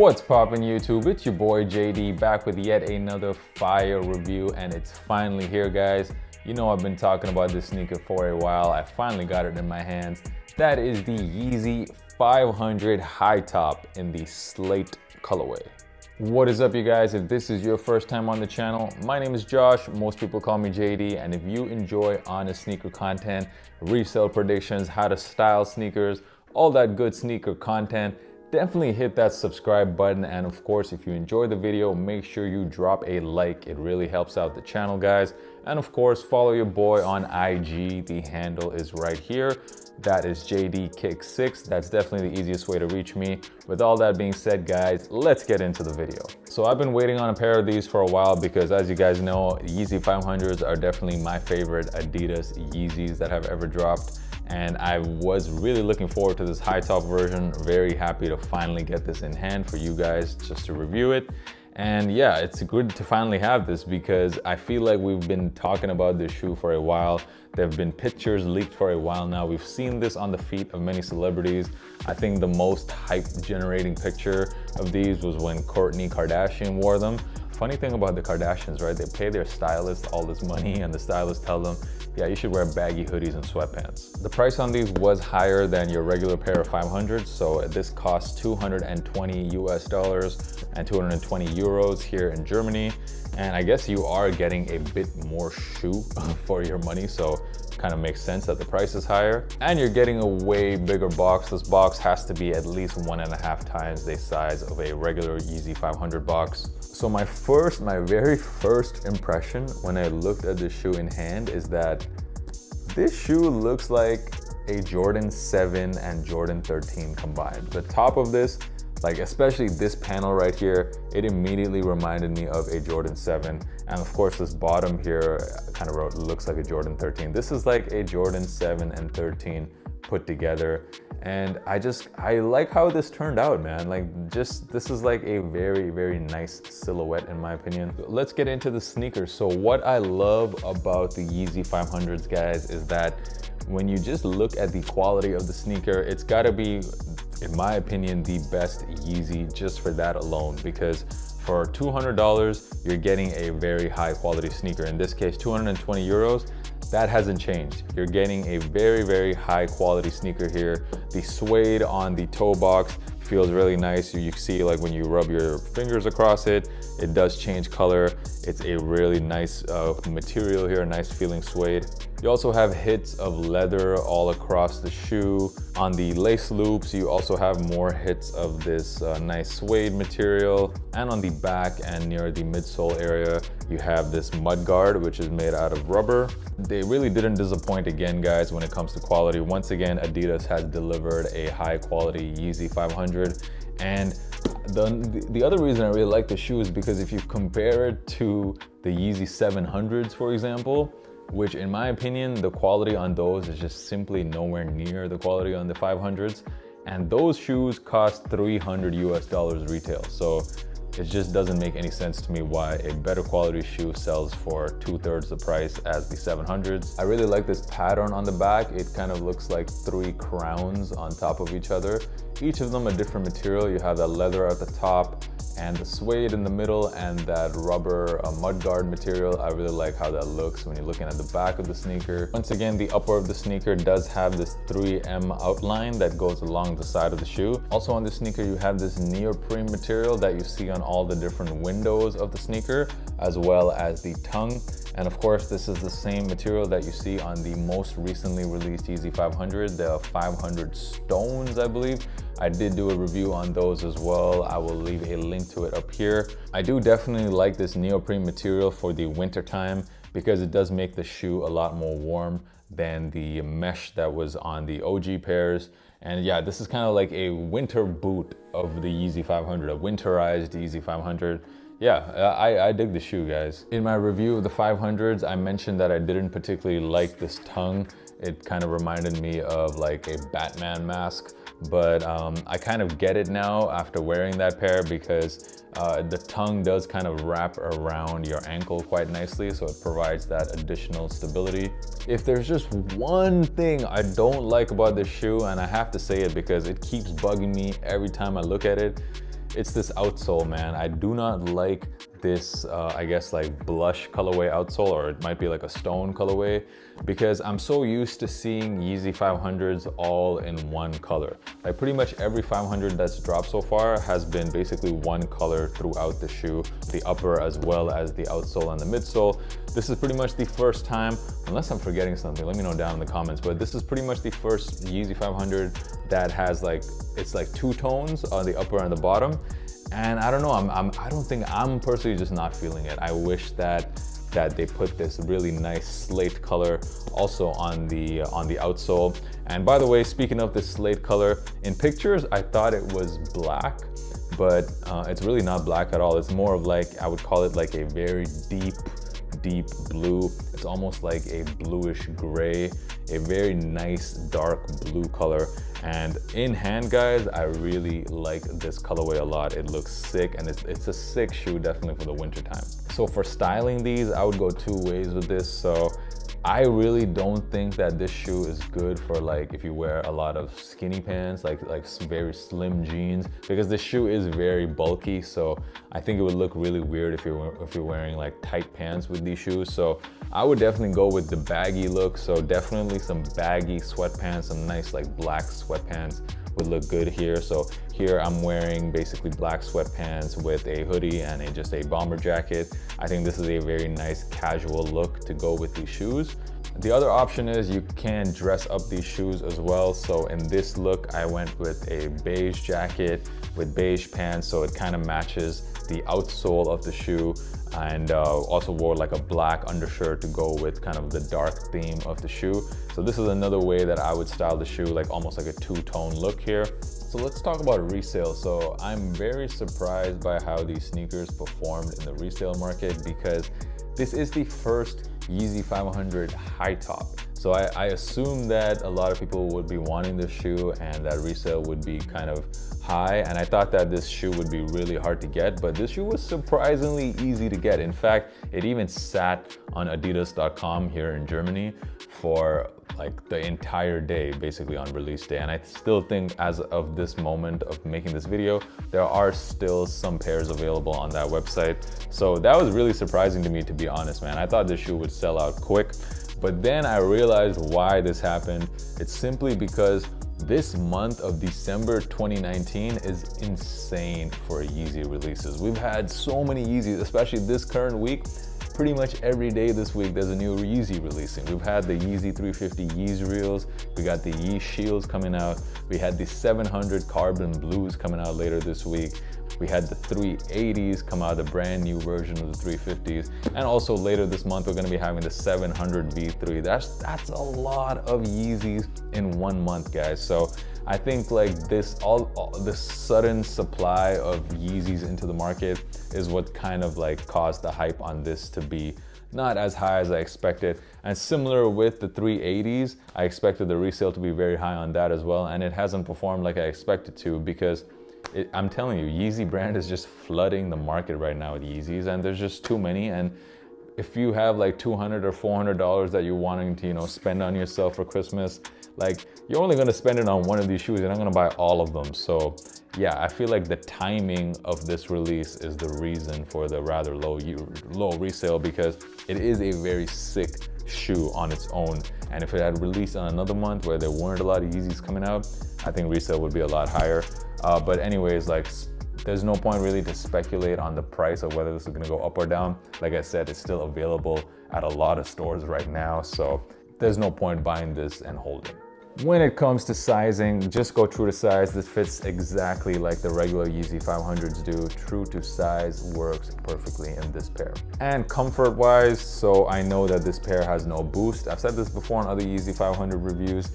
What's poppin' YouTube? It's your boy JD back with yet another fire review, and it's finally here, guys. You know I've been talking about this sneaker for a while. I finally got it in my hands. That is the Yeezy 500 High Top in the Slate colorway. What is up, you guys? If this is your first time on the channel, my name is Josh. Most people call me JD, and if you enjoy honest sneaker content, resale predictions, how to style sneakers, all that good sneaker content, definitely hit that subscribe button. And of course, if you enjoy the video, make sure you drop a like. It really helps out the channel, guys. And of course, follow your boy on IG. The handle is right here. That is JDKick6. That's definitely the easiest way to reach me. With all that being said, guys, let's get into the video. So I've been waiting on a pair of these for a while because, as you guys know, Yeezy 500s are definitely my favorite Adidas Yeezys that have ever dropped. And I was really looking forward to this high top version. Very happy to finally get this in hand for you guys just to review it. And yeah, it's good to finally have this because I feel like we've been talking about this shoe for a while. There have been pictures leaked for a while now. We've seen this on the feet of many celebrities. I think the most hype generating picture of these was when Kourtney Kardashian wore them. Funny thing about the Kardashians, right? They pay their stylist all this money and the stylist tell them, yeah, you should wear baggy hoodies and sweatpants. The price on these was higher than your regular pair of 500s. So this costs $220 US and 220 euros here in Germany. And I guess you are getting a bit more shoe for your money. So kind of makes sense that the price is higher. And you're getting a way bigger box. This box has to be at least 1.5 times the size of a regular Yeezy 500 box. So my very first impression when I looked at this shoe in hand is that this shoe looks like a Jordan 7 and Jordan 13 combined. The top of this, like especially this panel right here, it immediately reminded me of a Jordan 7. And of course this bottom here kind of looks like a Jordan 13. This is like a Jordan 7 and 13 put together. And I like how this turned out, man. Like this is like a very, very nice silhouette in my opinion. Let's get into the sneakers. So what I love about the Yeezy 500s, guys, is that when you just look at the quality of the sneaker, it's gotta be, in my opinion, the best Yeezy just for that alone, because for $200, you're getting a very high quality sneaker. In this case, 220 euros. That hasn't changed. You're getting a very, very high quality sneaker here. The suede on the toe box feels really nice. You see, like when you rub your fingers across it, it does change color. It's a really nice material here, nice feeling suede. You also have hits of leather all across the shoe. On the lace loops, you also have more hits of this nice suede material. And on the back and near the midsole area, you have this mud guard, which is made out of rubber. They really didn't disappoint again, guys, when it comes to quality. Once again, Adidas has delivered a high quality Yeezy 500. And the other reason I really like the shoe is because if you compare it to the Yeezy 700s, for example, which in my opinion, the quality on those is just simply nowhere near the quality on the 500s. And those shoes cost $300 US retail. So it just doesn't make any sense to me why a better quality shoe sells for 2/3 the price as the 700s. I really like this pattern on the back. It kind of looks like 3 crowns on top of each other. Each of them a different material. You have that leather at the top and the suede in the middle and that rubber mudguard material. I really like how that looks when you're looking at the back of the sneaker. Once again, the upper of the sneaker does have this 3M outline that goes along the side of the shoe. Also on the sneaker, you have this neoprene material that you see on all the different windows of the sneaker, as well as the tongue. And of course, this is the same material that you see on the most recently released Yeezy 500, the 500 Stones, I believe. I did do a review on those as well. I will leave a link to it up here. I do definitely like this neoprene material for the winter time because it does make the shoe a lot more warm than the mesh that was on the OG pairs. And yeah, this is kind of like a winter boot of the Yeezy 500, a winterized Yeezy 500. Yeah, I dig the shoe, guys. In my review of the 500s, I mentioned that I didn't particularly like this tongue. It kind of reminded me of like a Batman mask, but I kind of get it now after wearing that pair because the tongue does kind of wrap around your ankle quite nicely, so it provides that additional stability. If there's just one thing I don't like about this shoe, and I have to say it because it keeps bugging me every time I look at it, it's this outsole, man. I do not like this, I guess like blush colorway outsole, or it might be like a stone colorway, because I'm so used to seeing Yeezy 500s all in one color. Like pretty much every 500 that's dropped so far has been basically one color throughout the shoe, the upper as well as the outsole and the midsole. This is pretty much the first time, unless I'm forgetting something, let me know down in the comments, but this is pretty much the first Yeezy 500 that has like, it's like two tones on the upper and the bottom. And I don't know, I don't think, I'm personally just not feeling it. I wish that they put this really nice slate color also on the outsole. And by the way, speaking of this slate color, in pictures I thought it was black, but it's really not black at all. It's more of like, I would call it like a very deep blue. It's almost like a bluish gray, a very nice dark blue color. And in hand, guys, I really like this colorway a lot. It looks sick, and it's a sick shoe definitely for the winter time. So for styling these, I would go two ways with this. So I really don't think that this shoe is good for like if you wear a lot of skinny pants, like very slim jeans, because the shoe is very bulky. So I think it would look really weird if you're wearing like tight pants with these shoes. So I would definitely go with the baggy look. So definitely some baggy sweatpants, some nice like black sweatpants would look good here. So here I'm wearing basically black sweatpants with a hoodie and just a bomber jacket. I think this is a very nice casual look to go with these shoes. The other option is you can dress up these shoes as well. So in this look, I went with a beige jacket with beige pants, so it kind of matches the outsole of the shoe, and also wore like a black undershirt to go with kind of the dark theme of the shoe. So this is another way that I would style the shoe, like almost like a two-tone look here. So let's talk about resale. So I'm very surprised by how these sneakers performed in the resale market, because this is the first Yeezy 500 high top. So I assume that a lot of people would be wanting this shoe and that resale would be kind of high. And I thought that this shoe would be really hard to get, but this shoe was surprisingly easy to get. In fact, it even sat on adidas.com here in Germany for like the entire day, basically on release day. And I still think as of this moment of making this video, there are still some pairs available on that website. So that was really surprising to me, to be honest, man. I thought this shoe would sell out quick, but then I realized why this happened. It's simply because this month of December 2019 is insane for Yeezy releases. We've had so many Yeezys, especially this current week. Pretty much every day this week there's a new Yeezy releasing. We've had the Yeezy 350 Yeezy Reels, we got the Yeezy Shields coming out, we had the 700 Carbon Blues coming out later this week, we had the 380s come out, the brand new version of the 350s, and also later this month we're going to be having the 700 V3. That's a lot of Yeezys in 1 month, guys. So I think like this sudden supply of Yeezys into the market is what kind of like caused the hype on this to be not as high as I expected. And similar with the 380s, I expected the resale to be very high on that as well, and it hasn't performed like I expected to, because I'm telling you, Yeezy brand is just flooding the market right now with Yeezys, and there's just too many. And if you have like $200 or $400 that you're wanting to, you know, spend on yourself for Christmas, like you're only going to spend it on one of these shoes. You're not going to buy all of them. So yeah, I feel like the timing of this release is the reason for the rather low resale, because it is a very sick shoe on its own. And if it had released on another month where there weren't a lot of Yeezys coming out, I think resale would be a lot higher. But anyways, like there's no point really to speculate on the price of whether this is going to go up or down. Like I said, it's still available at a lot of stores right now, so there's no point buying this and holding. When it comes to sizing, just go true to size. This fits exactly like the regular Yeezy 500s do. True to size works perfectly in this pair. And comfort wise, so I know that this pair has no boost. I've said this before on other Yeezy 500 reviews.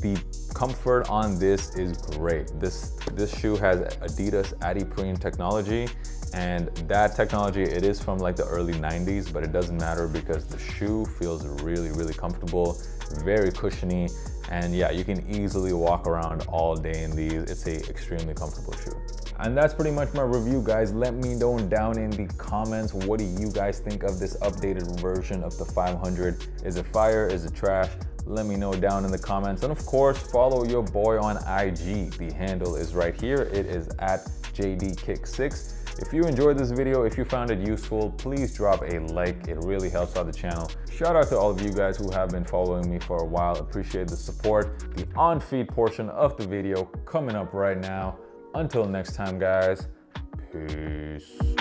The comfort on this is great. This shoe has Adidas Adiprene technology, and that technology, it is from like the early 90s, but it doesn't matter because the shoe feels really comfortable, very cushiony, and yeah, you can easily walk around all day in these. It's a extremely comfortable shoe. And that's pretty much my review, guys. Let me know down in the comments, what do you guys think of this updated version of the 500? Is it fire? Is it trash? Let me know down in the comments. And of course, follow your boy on IG. The handle is right here. It is at JD Kick 6. If you enjoyed this video, if you found it useful, please drop a like. It really helps out the channel. Shout out to all of you guys who have been following me for a while. Appreciate the support. The on-feed portion of the video coming up right now. Until next time, guys, peace.